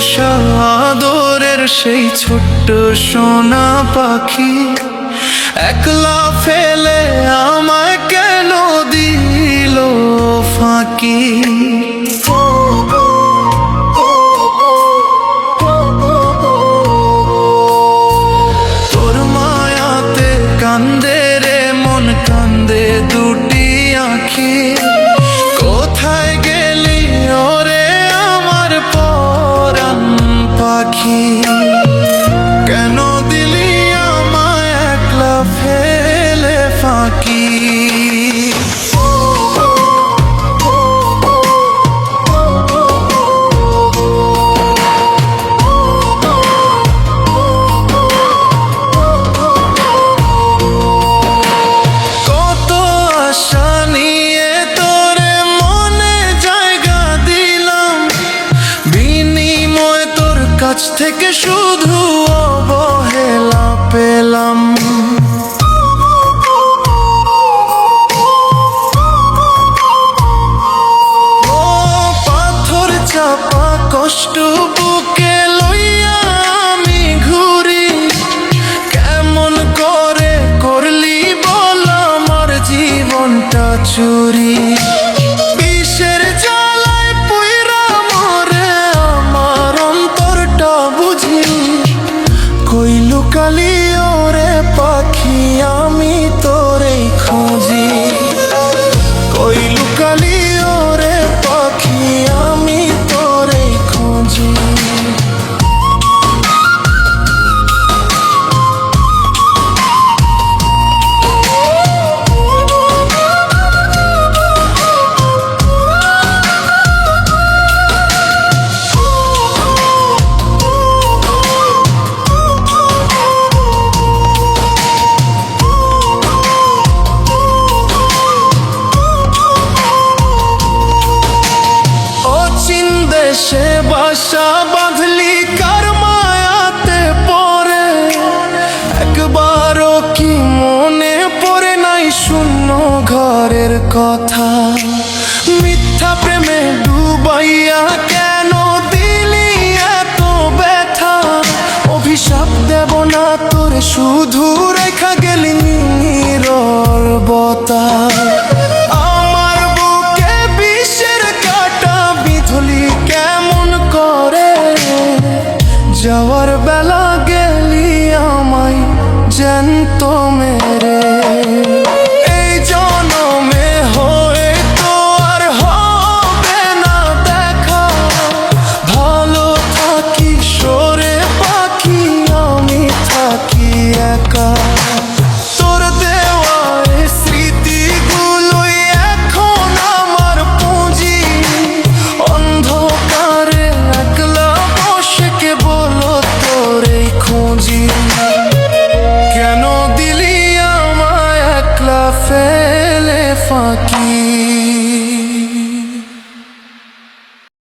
পোষা আদরের সেই ছোট্ট সোনা পাখি একলা ফেলে আমায় কেন দিল ফাঁকি। তোর মায়াতে কান্দে রে মন, কান্দে দুটি আঁখি। কোথায় গেলি ওরে আমার পরাণ পাখি, কেন দিলি আমায় একলা ফেলে ফাঁকি। কত আশা নিয়ে তোরে মনে জায়গা দিলাম, বিনিময় তোর কাছ থেকে শুধু অবহেলা পেলাম। ও পাথর চাপা কষ্ট বুকে লইয়া আমি ঘুরি, কেমন করে করলি বল আমার জীবনটা চুরি। বিষের জ্বালায় পুইরা মরে আমার অন্তরটা বুঝি, কই লুকালি ওরে পাখি আমি তোরেই খুঁজি। কই লুকালি ওরে পাখি আমি তোরেই খুঁজি। দেশে বাসা বাঁধলি কার মায়াতে পড়ে, একবারও কি মনে পড়ে নাই শূন্য ঘরের কথা। মিথ্যা প্রেমে ডুবাইয়া কেন দিলি এত ব্যথা, অভিশাপ দেব না তোরে শুধু রেখা গেলি নীরবতা। আমার বুকে বিষের কাঁটা বিঁধলি কেমন করে, যাওয়ার বেলা গেলি আমায় জ্যান্ত মেরে। এই জনমে হয়তো আর হবে না দেখা, ভালো থাকি সরে পাখি আমি থাকি একা। তোর দেওয়া এই স্মৃতিগুলোই এখন আমার পুঁজি, অন্ধকারে একলা বসে কে বলো তোরেই খুঁজি। কেন দিলি আমায় একলা ফেলে ফাঁকি।